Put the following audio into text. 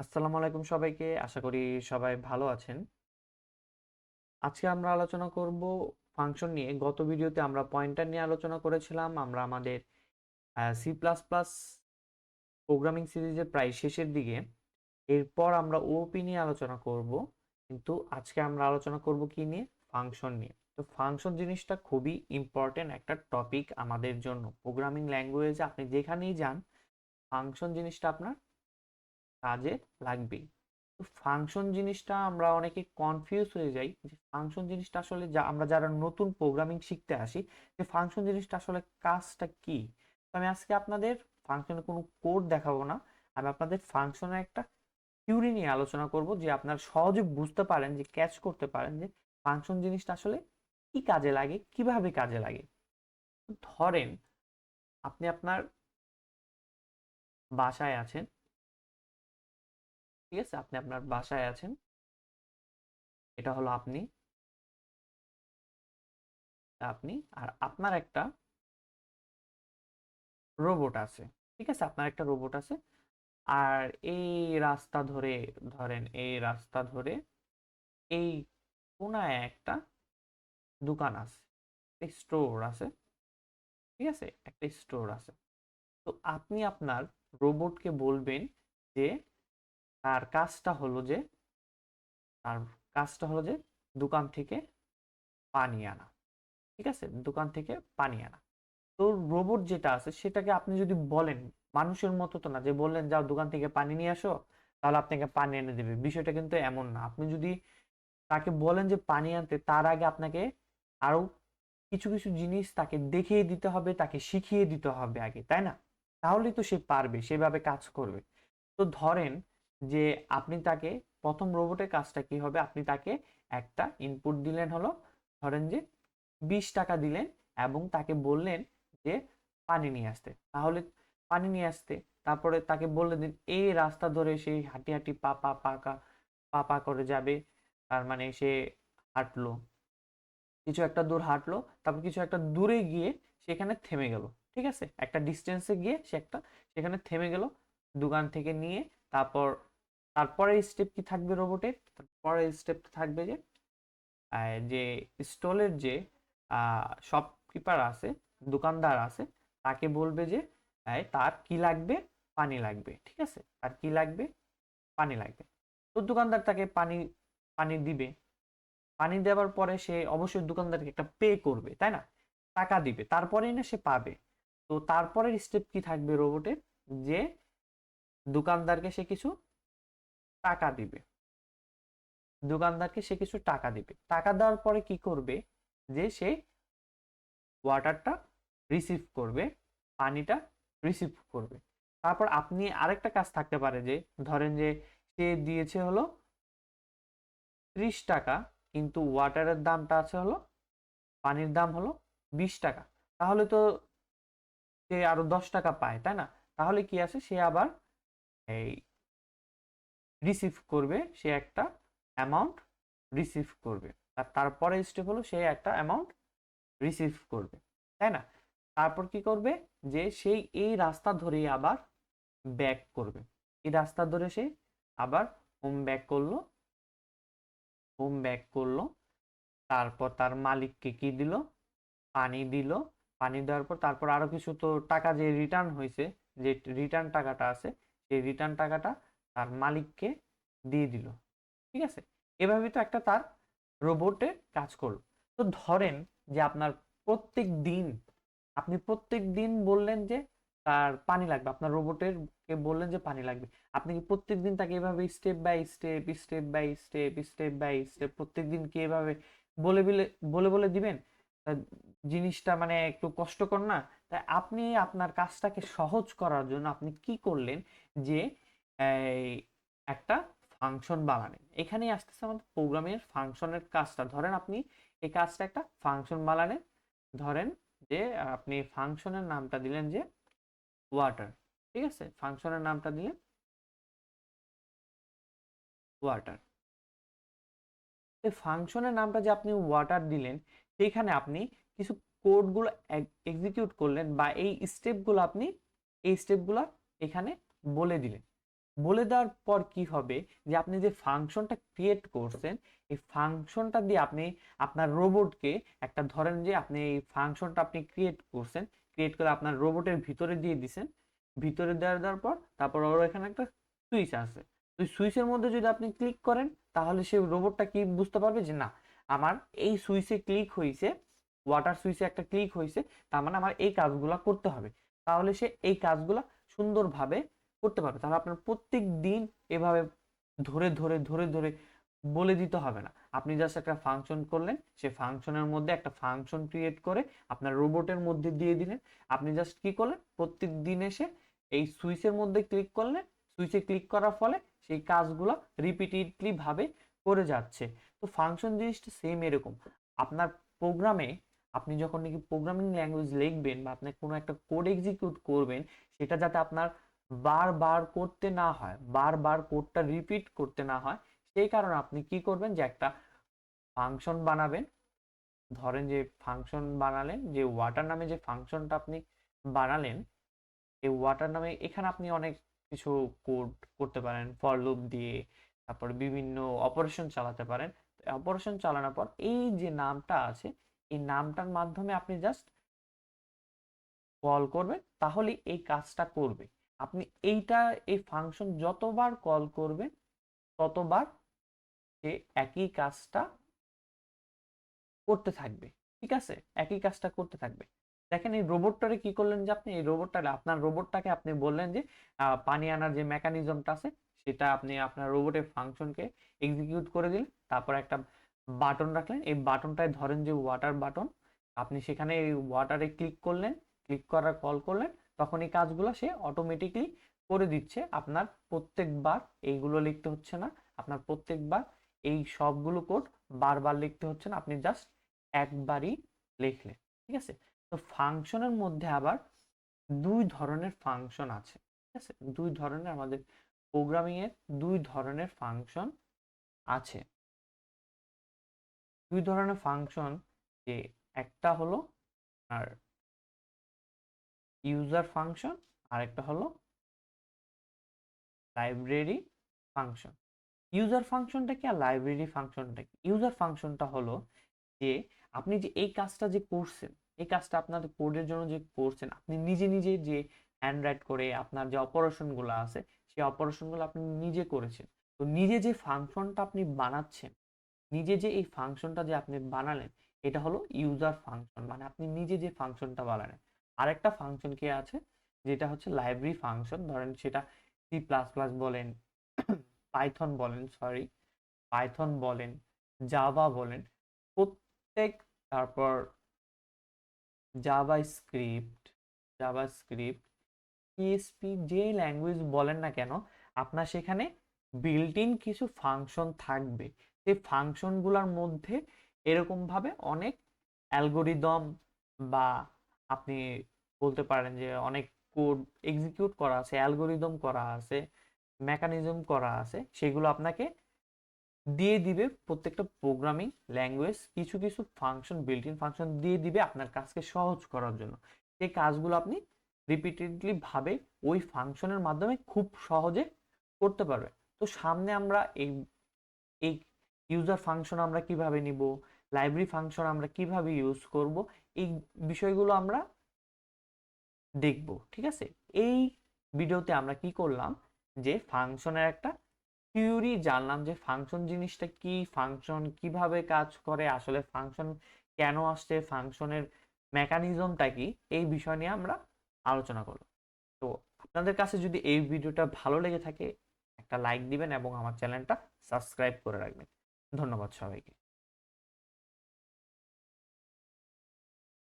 আসসালামু আলাইকুম সবাইকে। আশা করি সবাই ভালো আছেন। আজকে আমরা আলোচনা করব ফাংশন নিয়ে। গত ভিডিওতে আমরা পয়েন্টার নিয়ে আলোচনা করেছিলাম। আমরা আমাদের সি প্লাস প্লাস প্রোগ্রামিং সিরিজের প্রায় শেষের দিকে। এরপর আমরা ওপি নিয়ে আলোচনা করব। কিন্তু আজকে আমরা আলোচনা করব কি নিয়ে? ফাংশন নিয়ে। তো ফাংশন জিনিসটা খুবই ইম্পর্টেন্ট একটা টপিক আমাদের জন্য। প্রোগ্রামিং ল্যাঙ্গুয়েজে আপনি যেখানেই যান, ফাংশন জিনিসটা আপনার কাজে লাগবেই। তো ফাংশন জিনিসটা আমরা অনেকে কনফিউজ হয়ে যাই যে ফাংশন জিনিসটা আসলে আমরা যারা নতুন প্রোগ্রামিং শিখতে আসি, যে ফাংশন জিনিসটা আসলে কাজটা কি। তো আমি আজকে আপনাদের ফাংশনের কোনো কোড দেখাবো না, আমি আপনাদের ফাংশনের একটা থিওরি নিয়ে আলোচনা করব, যে আপনারা সহজে বুঝতে পারেন, যে ক্যাচ করতে পারেন যে ফাংশন জিনিসটা আসলে কি কাজে লাগে, কিভাবে কাজে লাগে। ধরেন আপনি আপনার বাসায় আছেন, ঠিক আছে? আপনি আপনার বাসায় আছেন, এটা হলো আপনি আপনি আর আপনার একটা রোবট আছে, ঠিক আছে? আপনার একটা রোবট আছে, আর এই রাস্তা ধরে, ধরেন এই রাস্তা ধরে এই কোনায় একটা দোকান আছে, স্টোর আছে, ঠিক আছে? একটা স্টোর আছে। তো আপনি আপনার রোবটকে বলবেন যে তার কাজটা হলো যে তার কাজটা হলো যে দোকান থেকে পানি আনা, ঠিক আছে? দোকান থেকে পানি আনা। তো রোবট যেটা আছে সেটাকে আপনি যদি বলেন, মানুষের মতো তো না যে বললেন যাও দোকান থেকে পানি নিয়ে আসো, তাহলে আপনাকে পানি এনে দেবে। বিষয়টা কিন্তু এমন না। আপনি যদি তাকে বলেন যে পানি আনতে, তার আগে আপনাকে আরো কিছু কিছু জিনিস তাকে দেখিয়ে দিতে হবে, তাকে শিখিয়ে দিতে হবে আগে, তাই না? তাহলেই তো সে পারবে, সেভাবে কাজ করবে। তো ধরেন যে আপনি তাকে, প্রথম রোবটের কাজটা কি হবে, আপনি তাকে একটা ইনপুট দিলেন, হলো ধরেন যে 20 টাকা দিলেন, এবং তাকে বললেন যে পানি নিয়ে আসতে। তাহলে পানি নিয়ে আসতে, তারপরে তাকে বললেন যে এই রাস্তা ধরে সেই হাঁটি হাঁটি পা পা পাকা পা পা করে যাবে। তার মানে সে হাঁটলো, কিছু একটা দূর হাঁটলো, তারপর কিছু একটা দূরে গিয়ে সেখানে থেমে গেল, ঠিক আছে? একটা ডিস্টেন্সে গিয়ে সে একটা সেখানে থেমে গেল দোকান থেকে নিয়ে। তারপর তারপরের স্টেপ কি থাকবে রোবটের? তারপরের স্টেপ থাকবে যে যে স্টলের যে শপকিপার আছে, দোকানদার আছে, তাকে বলবে যে তার কি লাগবে? পানি লাগবে, ঠিক আছে? তার কি লাগবে? পানি লাগবে। তো দোকানদার তাকে পানি পানি দিবে। পানি দেওয়ার পরে সে অবশ্যই দোকানদারকে একটা পে করবে, তাই না? টাকা দিবে, তারপরেই না সে পাবে। তো তারপরের স্টেপ কি থাকবে রোবটের? যে দোকানদারকে সে কিছু টাকা দিবে। দোকানদারকে সে কিছু টাকা দিবে। টাকা দেওয়ার পরে কি করবে? যে সে ওয়াটারটা রিসিভ করবে, পানিটা রিসিভ করবে। তারপর আপনি আরেকটা কাজ থাকতে পারে, যে ধরেন যে সে দিয়েছে হলো 30 টাকা, কিন্তু ওয়াটারের দামটা আছে হলো, পানির দাম হলো 20 টাকা। তাহলে তো সে আরো 10 টাকা পায়, তাই না? তাহলে কি আছে, সে আবার এই রিসিভ করবে, সে একটা অ্যামাউন্ট রিসিভ করবে। আর তারপরে স্টেপ হলো সে একটা অ্যামাউন্ট রিসিভ করবে, তাই না? তারপর কি করবে? যে সেই এই রাস্তা ধরেই আবার ব্যাক করবে। এই রাস্তা ধরে সে আবার হোম ব্যাক করলো, হোম ব্যাক করলো। তারপর তার মালিককে কি দিল? পানি দিল। পানি দেওয়ার পর তারপর আরো কিছু তো টাকা যে রিটার্ন হয়েছে, যে রিটার্ন টাকাটা আছে, সেই রিটার্ন টাকাটা তার মালিককে দিয়ে দিল, ঠিক আছে? এভাবে তো একটা তার রোবটে কাজ করলো। তো ধরেন যে আপনার প্রত্যেক দিন, আপনি প্রত্যেক দিন বললেন যে তার পানি লাগবে, আপনার রোবটের কে বললেন যে পানি লাগবে। আপনি কি প্রত্যেক দিন তাকে এভাবে step by step step by step step by step প্রত্যেক দিন কি এভাবে বলে বলে বলে বলে দিবেন? তা জিনিসটা মানে একটু কষ্টকর না? তাই আপনি আপনার কাজটাকে সহজ করার জন্য আপনি কি করলেন, যে এই একটা ফাংশন বানালেন। এখানেই আসতেছে আমাদের প্রোগ্রামের ফাংশনের কাজটা। ধরেন আপনি এই কাজটা একটা ফাংশন বানালেন। ধরেন যে আপনি ফাংশনের নামটা দিলেন যে ওয়াটার, ঠিক আছে? ফাংশনের নামটা দিলেন ওয়াটার। এই ফাংশনের নামটা যে আপনি ওয়াটার দিলেন, সেইখানে আপনি কিছু কোডগুলো এক্সিকিউট করলেন, বা এই স্টেপগুলো আপনি এই স্টেপগুলো এখানে বলে দিলেন। বলে দেওয়ার পর কি হবে যে আপনি যে ফাংশনটা ক্রিয়েট করছেন, এই ফাংশনটা দিয়ে আপনি আপনার রোবটকে একটা, ধরেন যে আপনি এই ফাংশনটা আপনি ক্রিয়েট করছেন, ক্রিয়েট করে আপনার রোবটের ভিতরে দিয়ে দিছেন, ভিতরে দেওয়ার পর তারপর ওর এখানে একটা সুইচ আছে, ওই সুইচের মধ্যে যদি আপনি ক্লিক করেন তাহলে সেই রোবটটা কি বুঝতে পারবে যে না, আমার এই সুইচে ক্লিক হয়েছে, ওয়াটার সুইচে একটা ক্লিক হয়েছে, তার মানে আমার এই কাজগুলো করতে হবে। তাহলে সে এই কাজগুলো সুন্দরভাবে করতে পারবে। তাহলে আপনার প্রত্যেক দিন এভাবে ধরে ধরে ধরে ধরে বলে দিতে হবে না। আপনি জাস্ট একটা ফাংশন করলেন, সে ফাংশনের মধ্যে একটা ফাংশন ক্রিয়েট করে আপনার রোবটের মধ্যে দিয়ে দিলেন। আপনি জাস্ট কি করলেন, প্রত্যেক দিন এসে এই সুইচের মধ্যে ক্লিক করলেন, সুইচে ক্লিক করার ফলে সেই কাজগুলো রিপিটেডলি ভাবে করে যাচ্ছে। তো ফাংশন জিনিসটা সেম এরকম। আপনার প্রোগ্রামে আপনি যখন নাকি প্রোগ্রামিং ল্যাঙ্গুয়েজ লিখবেন বা আপনি কোনো একটা কোড এক্সিকিউট করবেন, সেটা যাতে আপনার বারবার করতে না হয়, বারবার কোডটা রিপিট করতে না হয়, সেই কারণে আপনি কি করবেন যে একটা ফাংশন বানাবেন। ধরেন যে ফাংশন বানালেন, যে ওয়াটার নামে যে ফাংশনটা আপনি বানালেন, এই ওয়াটার নামে এখানে আপনি অনেক কিছু কোড করতে পারেন ফর লুপ দিয়ে, তারপর বিভিন্ন অপারেশন চালাতে পারেন। অপারেশন চালানোর পর এই যে নামটা আছে, এই নামটার মাধ্যমে আপনি জাস্ট কল করবেন, তাহলে এই কাজটা করবে। আপনি এই ফাংশন যতবার কল করবেন ততবার সে একই কাজটা করতে থাকবে। ঠিক আছে, একই কাজটা করতে থাকবে। দেখেন এই রোবটটারে কি করলেন যে আপনি এই রোবটটারে, আপনার রোবটটাকে আপনি বললেন যে পানি আনার যে মেকানিজমটা আছে সেটা আপনি আপনার রোবটের ফাংশনকে এক্সিকিউট করে দিলেন, তারপর একটা বাটন রাখলেন, এই বাটনটায় ধরেন যে ওয়াটার বাটন, আপনি সেখানে এই ওয়াটারে ক্লিক করলেন, ক্লিক করার কল করলেন, তখন এই কাজগুলো সে অটোমেটিকলি করে দিচ্ছে। আপনার প্রত্যেকবার এইগুলো লিখতে হচ্ছে না, আপনার প্রত্যেকবার এই সবগুলো কোড বারবার লিখতে হচ্ছে না, আপনি জাস্ট একবারই লিখলেন। ঠিক আছে। তো ফাংশনের মধ্যে আবার দুই ধরনের ফাংশন আছে। ঠিক আছে, দুই ধরনের, আমাদের প্রোগ্রামিং এর দুই ধরনের ফাংশন আছে। দুই ধরনের ফাংশন, যে একটা হলো আর ইউজার ফাংশন, আর একটা হলো লাইব্রেরি ফাংশন। ইউজার ফাংশনটা কি আর লাইব্রেরি ফাংশনটা কি? ইউজার ফাংশনটা হলো যে আপনি যে এই কাজটা যে করছেন, এই কাজটা আপনার কোডের জন্য যে করছেন, আপনি নিজে নিজে যে হ্যান্ড রাইট করে আপনার যে অপারেশনগুলো আছে, সেই অপারেশনগুলো আপনি নিজে করেছেন। তো নিজে যে ফাংশনটা আপনি বানাচ্ছেন, নিজে যে এই ফাংশনটা যে আপনি বানালেন, এটা হলো ইউজার ফাংশন, মানে আপনি নিজে যে ফাংশনটা বানালেন। আরেকটা ফাংশন কি আছে, যেটা হচ্ছে লাইব্রেরি ফাংশন। ধরেন সেটা সি প্লাস প্লাস বলেন, পাইথন বলেন, সরি, পাইথন বলেন, জাভা বলেন, প্রত্যেক, তারপর জাভা স্ক্রিপ্ট পিএসপি, যে ল্যাঙ্গুয়েজ বলেন না কেন, আপনার সেখানে বিল্ট ইন কিছু ফাংশন থাকবে। সেই ফাংশনগুলোর মধ্যে এরকম ভাবে অনেক অ্যালগোরিদম, বা আপনি বলতে পারেন যে অনেক কোড এক্সিকিউট করা আছে, অ্যালগোরিদম করা আছে, মেকানিজম করা আছে, সেগুলো আপনাকে দিয়ে দিবে। প্রত্যেকটা প্রোগ্রামিং ল্যাঙ্গুয়েজ কিছু কিছু ফাংশন, বিল্ট ইন ফাংশন দিয়ে দিবে আপনার কাজকে সহজ করার জন্য। সেই কাজগুলো আপনি রিপিটেডলি ভাবে ওই ফাংশনের মাধ্যমে খুব সহজে করতে পারবে। তো সামনে আমরা এই এই ইউজার ফাংশন আমরা কিভাবে নিব, লাইব্রেরি ফাংশন আমরা কিভাবে ইউজ করব, এই বিষয়গুলো আমরা দেখব। ঠিক আছে, এই ভিডিওতে আমরা কি করলাম, যে ফাংশনের একটা থিওরি জানলাম, যে ফাংশন জিনিসটা কি, ফাংশন কিভাবে কাজ করে, আসলে ফাংশন কেন আসছে, ফাংশনের মেকানিজমটা কি, এই বিষয় নিয়ে আমরা আলোচনা করব। তো আপনাদের কাছে যদি এই ভিডিওটা ভালো লেগে থাকে, একটা লাইক দিবেন এবং আমার চ্যানেলটা সাবস্ক্রাইব করে রাখবেন। ধন্যবাদ সবাইকে।